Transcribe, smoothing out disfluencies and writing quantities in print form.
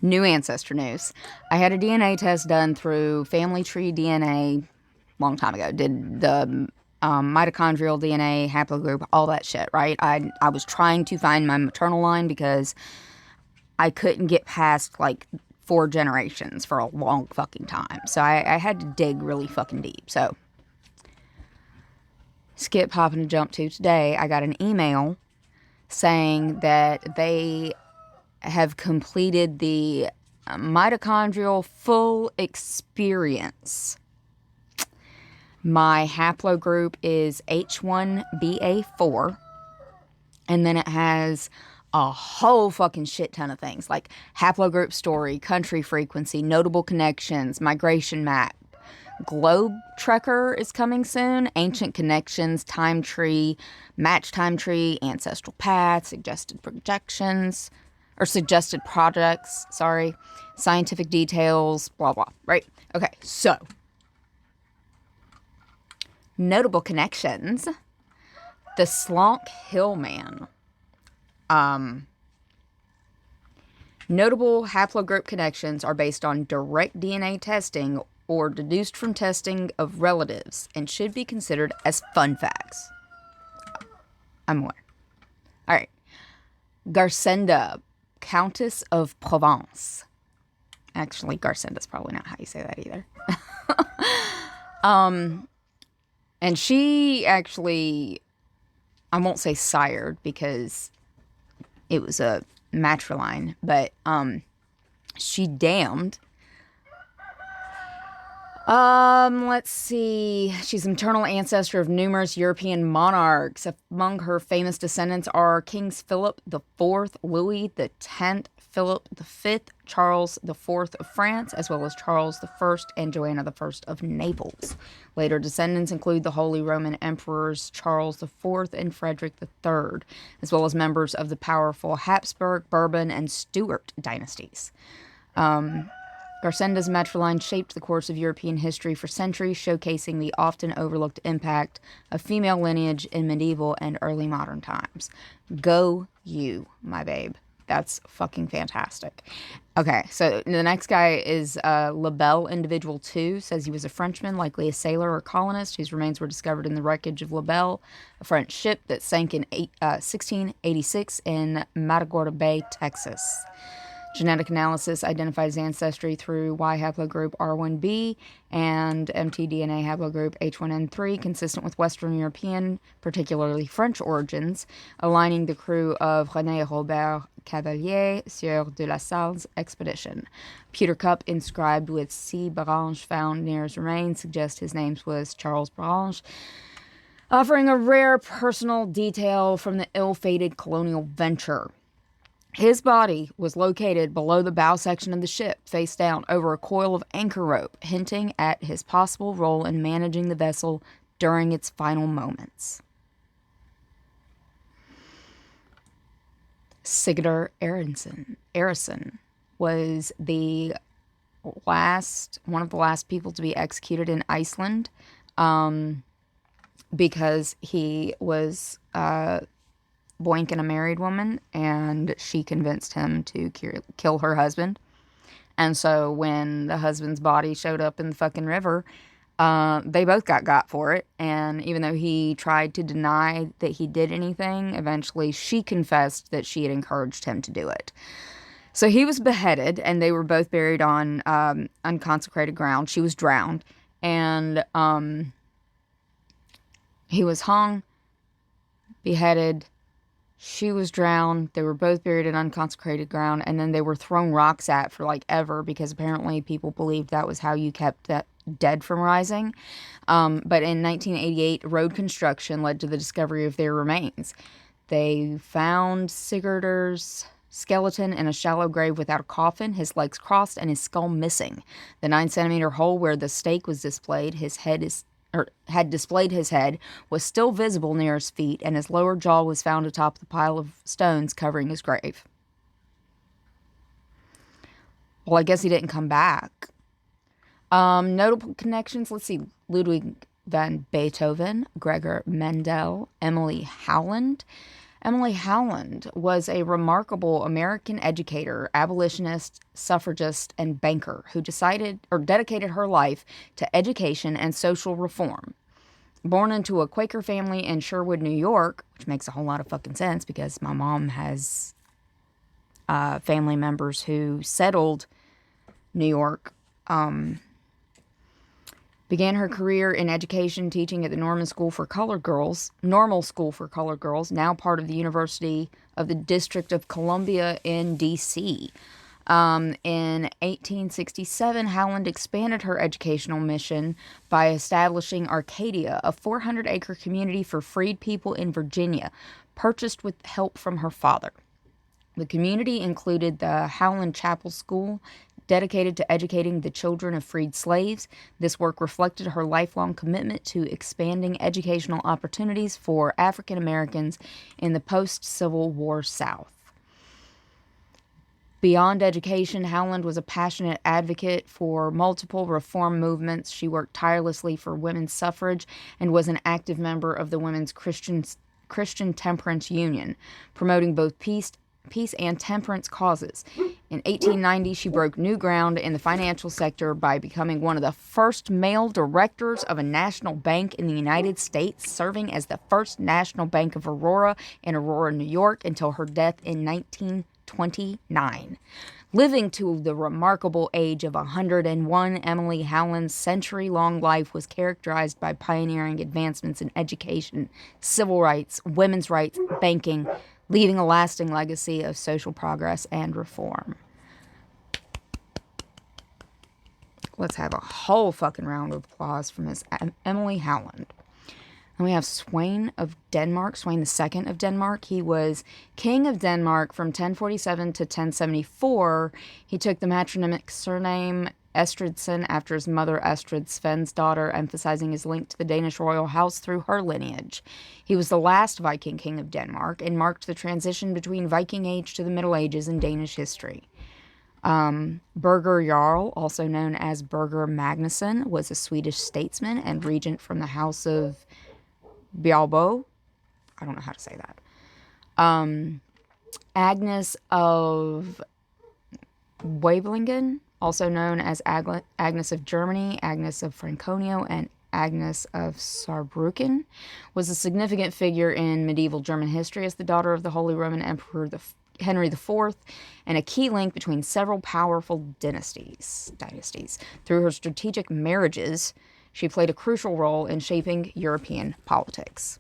New ancestor news. I had a DNA test done through Family Tree DNA long time ago. Did the mitochondrial DNA, haplogroup, all that shit, right? I was trying to find my maternal line because I couldn't get past like 4 generations for a long fucking time. So I had to dig really fucking deep. So skip, hop, and jump to today. I got an email saying that they have completed the mitochondrial full experience. My haplogroup is H1BA4, and then it has a whole fucking shit ton of things like haplogroup story, country frequency, notable connections, migration map, globe trekker is coming soon, ancient connections, time tree, match time tree, ancestral path, suggested projections, or suggested projects, sorry, scientific details, blah, blah, right? Okay, so, notable connections. The Slonk Hill Man. Notable haplogroup connections are based on direct DNA testing or deduced from testing of relatives and should be considered as fun facts. I'm aware. All right. Garcenda, Countess of Provence. Actually, Garcenda's probably not how you say that either. And she actually, I won't say sired because it was a matriline, but she damned. Let's see. She's a maternal ancestor of numerous European monarchs. Among her famous descendants are Kings Philip IV, Louis X, Philip V, Charles IV of France, as well as Charles I and Joanna I of Naples. Later descendants include the Holy Roman Emperors Charles IV and Frederick III, as well as members of the powerful Habsburg, Bourbon, and Stuart dynasties. Garcenda's matriline shaped the course of European history for centuries, showcasing the often overlooked impact of female lineage in medieval and early modern times. Go you, my babe. That's fucking fantastic. Okay, so the next guy is Lebel Individual 2. Says he was a Frenchman, likely a sailor or colonist, whose remains were discovered in the wreckage of Lebel, a French ship that sank in 1686 in Matagorda Bay, Texas. Genetic analysis identified his ancestry through Y haplogroup R1b and mtDNA haplogroup H1N3, consistent with Western European, particularly French origins, aligning the crew of René Robert Cavelier, Sieur de la Salle's expedition. Pewter cup inscribed with C. Barange found near his remains suggests his name was Charles Barange, offering a rare personal detail from the ill-fated colonial venture. His body was located below the bow section of the ship, face down over a coil of anchor rope, hinting at his possible role in managing the vessel during its final moments. Sigurdur Eriksson was one of the last people to be executed in Iceland, because he was boinking a married woman, and she convinced him to kill her husband. And so when the husband's body showed up in the fucking river, they both got for it. And even though he tried to deny that he did anything, eventually she confessed that she had encouraged him to do it. So he was beheaded, and they were both buried on unconsecrated ground. She was drowned, and he was hung, beheaded. She was drowned. They were both buried in unconsecrated ground, and then they were thrown rocks at for like ever, because apparently people believed that was how you kept that dead from rising. But in 1988, road construction led to the discovery of their remains. They found Sigurdur's skeleton in a shallow grave without a coffin, his legs crossed, and his skull missing. The 9-centimeter hole where the stake was displayed, had displayed his head, was still visible near his feet, and his lower jaw was found atop the pile of stones covering his grave. Well, I guess he didn't come back. Notable connections, let's see, Ludwig van Beethoven, Gregor Mendel, Emily Howland, Emily Howland was a remarkable American educator, abolitionist, suffragist, and banker who dedicated her life to education and social reform. Born into a Quaker family in Sherwood, New York, which makes a whole lot of fucking sense because my mom has family members who settled New York, began her career in education teaching at the Normal School for Colored Girls, now part of the University of the District of Columbia in D.C. In 1867, Howland expanded her educational mission by establishing Arcadia, a 400-acre community for freed people in Virginia, purchased with help from her father. The community included the Howland Chapel School, dedicated to educating the children of freed slaves. This work reflected her lifelong commitment to expanding educational opportunities for African Americans in the post-Civil War South. Beyond education, Howland was a passionate advocate for multiple reform movements. She worked tirelessly for women's suffrage and was an active member of the Women's Christian Temperance Union, promoting both peace and temperance causes. In 1890, she broke new ground in the financial sector by becoming one of the first male directors of a national bank in the United States, serving as the first national bank of Aurora in Aurora, New York, until her death in 1929. Living to the remarkable age of 101, Emily Howland's century-long life was characterized by pioneering advancements in education, civil rights, women's rights, banking, leaving a lasting legacy of social progress and reform. Let's have a whole fucking round of applause for Miss Emily Howland. And we have Sweyn of Denmark, Sweyn II of Denmark. He was king of Denmark from 1047 to 1074. He took the matronymic surname Estridsson after his mother Estrid, Sven's daughter, emphasizing his link to the Danish royal house through her lineage. He was the last Viking king of Denmark and marked the transition between Viking Age to the Middle Ages in Danish history. Birger Jarl, also known as Birger Magnusson, was a Swedish statesman and regent from the House of Bjalbo. I don't know how to say that. Agnes of Waiblingen, also known as Agnes of Germany, Agnes of Franconia, and Agnes of Saarbrücken, was a significant figure in medieval German history as the daughter of the Holy Roman Emperor Henry IV, and a key link between several powerful dynasties. Through her strategic marriages, she played a crucial role in shaping European politics.